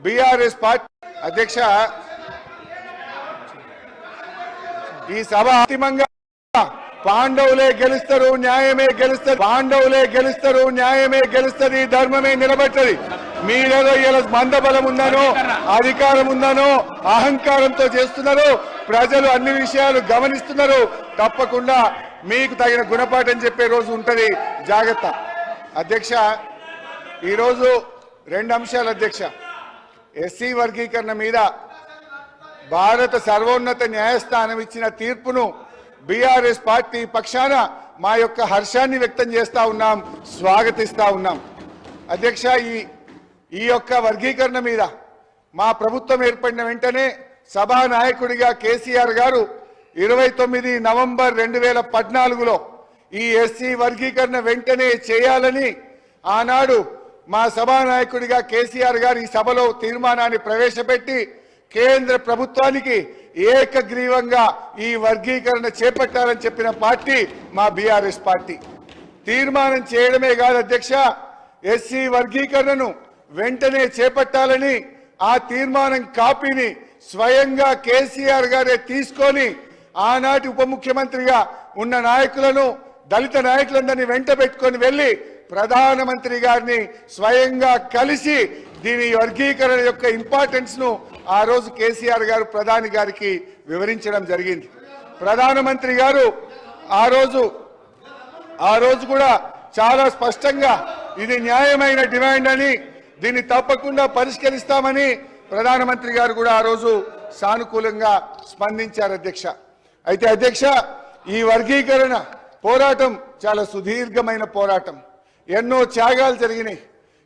BRS party అధ్యక్ష ఈ సభ అంతిమంగా పాండవులే గెలుస్తారు, న్యాయమే గెలుస్తారు, పాండవులే గెలుస్తారు, న్యాయమే గెలుస్తుంది, ధర్మమే నిలబెట్టది. మీరేదో ఇలా మందబలం ఉందనో అధికారం ఉందనో అహంకారంతో చేస్తున్నారు. ప్రజలు అన్ని విషయాలు గమనిస్తున్నారు. తప్పకుండా మీకు తగిన గుణపాఠం చెప్పే రోజు ఉంటది, జాగ్రత్త. అధ్యక్ష ఈరోజు రెండు అంశాలు అధ్యక్ష. ఎస్సీ వర్గీకరణ మీద భారత సర్వోన్నత న్యాయస్థానం ఇచ్చిన తీర్పును బీఆర్ఎస్ పార్టీ పక్షాన మా యొక్క హర్షాన్ని వ్యక్తం చేస్తా ఉన్నాం, స్వాగతిస్తా ఉన్నాం. అధ్యక్ష ఈ యొక్క వర్గీకరణ మీద మా ప్రభుత్వం ఏర్పడిన వెంటనే సభానాయకుడిగా కేసీఆర్ గారు 29 నవంబర్ 2014లో ఈ ఎస్సీ వర్గీకరణ వెంటనే చేయాలని ఆనాడు మా సభానాయకుడిగా కేసీఆర్ గారు ఈ సభలో తీర్మానాన్ని ప్రవేశపెట్టి కేంద్ర ప్రభుత్వానికి ఏకగ్రీవంగా ఈ వర్గీకరణ చేపట్టాలని చెప్పిన పార్టీ మా బీఆర్ఎస్ పార్టీ. తీర్మానం చేయడమే కాదు అధ్యక్ష, ఎస్సీ వర్గీకరణను వెంటనే చేపట్టాలని ఆ తీర్మానం కాపీని స్వయంగా కేసీఆర్ గారే తీసుకొని ఆనాటి ఉప ముఖ్యమంత్రిగా ఉన్న నాయకులను, దళిత నాయకులందరినీ వెంట పెట్టుకొని వెళ్లి ప్రధానమంత్రి గారిని స్వయంగా కలిసి దీని వర్గీకరణ యొక్క ఇంపార్టెన్స్ ను ఆ రోజు కేసీఆర్ గారు ప్రధాని గారికి వివరించడం జరిగింది. ప్రధానమంత్రి గారు ఆ రోజు కూడా చాలా స్పష్టంగా ఇది న్యాయమైన డిమాండ్ అని, దీన్ని తప్పకుండా పరిష్కరిస్తామని ప్రధానమంత్రి గారు కూడా ఆ రోజు సానుకూలంగా స్పందించారు అధ్యక్ష. అయితే అధ్యక్ష ఈ వర్గీకరణ పోరాటం చాలా సుదీర్ఘమైన పోరాటం. ఎన్నో త్యాగాలు జరిగినాయి.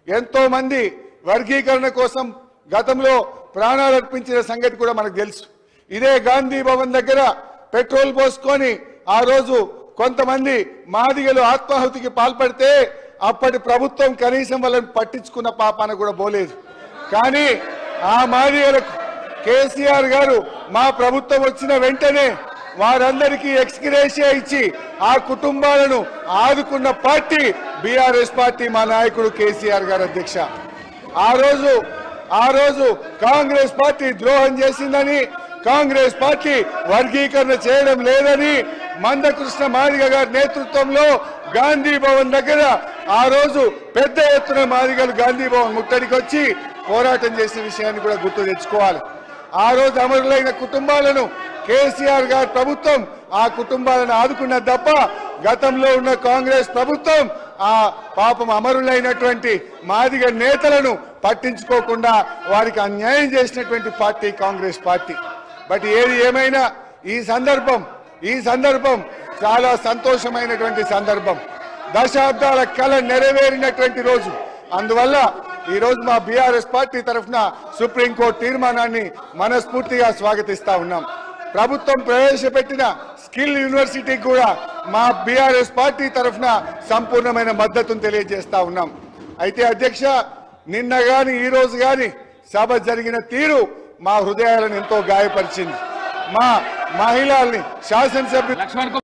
ఎంతో మంది వర్గీకరణ కోసం గతంలో ప్రాణాలు అర్పించిన సంగతి కూడా మనకు తెలుసు. ఇదే గాంధీ భవన్ దగ్గర పెట్రోల్ పోసుకొని ఆ రోజు కొంతమంది మాదిగలు ఆత్మాహుతికి పాల్పడితే అప్పటి ప్రభుత్వం కనీసం వాళ్ళని పట్టించుకున్న పాపాన కూడా పోలేదు. కానీ ఆ మాదిగలకు కేసీఆర్ గారు మా ప్రభుత్వం వచ్చిన వెంటనే వారందరికీ ఎక్స్గ్రేషియా ఇచ్చి ఆ కుటుంబాలను ఆదుకున్న పార్టీ బీఆర్ఎస్ పార్టీ, మా నాయకుడు కేసీఆర్ గారు అధ్యక్ష. ఆ రోజు కాంగ్రెస్ పార్టీ ద్రోహం చేసిందని, కాంగ్రెస్ పార్టీ వర్గీకరణ చేయడం లేదని మందకృష్ణ మాదిగ గారి నేతృత్వంలో గాంధీ భవన్ దగ్గర ఆ రోజు పెద్ద ఎత్తున మాదిగలు గాంధీ భవన్ ముట్టడికి వచ్చి పోరాటం చేసిన విషయాన్ని కూడా గుర్తు తెచ్చుకోవాలి. ఆ రోజు అమరులైన కుటుంబాలను కేసీఆర్ గారి ప్రభుత్వం ఆ కుటుంబాలను ఆదుకున్నది తప్ప గతంలో ఉన్న కాంగ్రెస్ ప్రభుత్వం ఆ పాపం అమరులైనటువంటి మాదిగ నేతలను పట్టించుకోకుండా వారికి అన్యాయం చేసినటువంటి పార్టీ కాంగ్రెస్ పార్టీ. బట్ ఏది ఏమైనా ఈ సందర్భం చాలా సంతోషమైనటువంటి సందర్భం. దశాబ్దాల కళ నెరవేరినటువంటి రోజు. అందువల్ల ఈ రోజు మా బీఆర్ఎస్ పార్టీ తరఫున సుప్రీంకోర్టు తీర్మానాన్ని మనస్ఫూర్తిగా స్వాగతిస్తా ఉన్నాం. ప్రభుత్వం ప్రవేశపెట్టిన స్కిల్ యూనివర్సిటీకి కూడా మా బీఆర్ఎస్ పార్టీ తరఫున సంపూర్ణమైన మద్దతును తెలియజేస్తా ఉన్నాం. అయితే అధ్యక్ష నిన్న గాని ఈ రోజు గాని సభ జరిగిన తీరు మా హృదయాలను ఎంతో గాయపరిచింది. మా మహిళల్ని శాసనసభ్యులు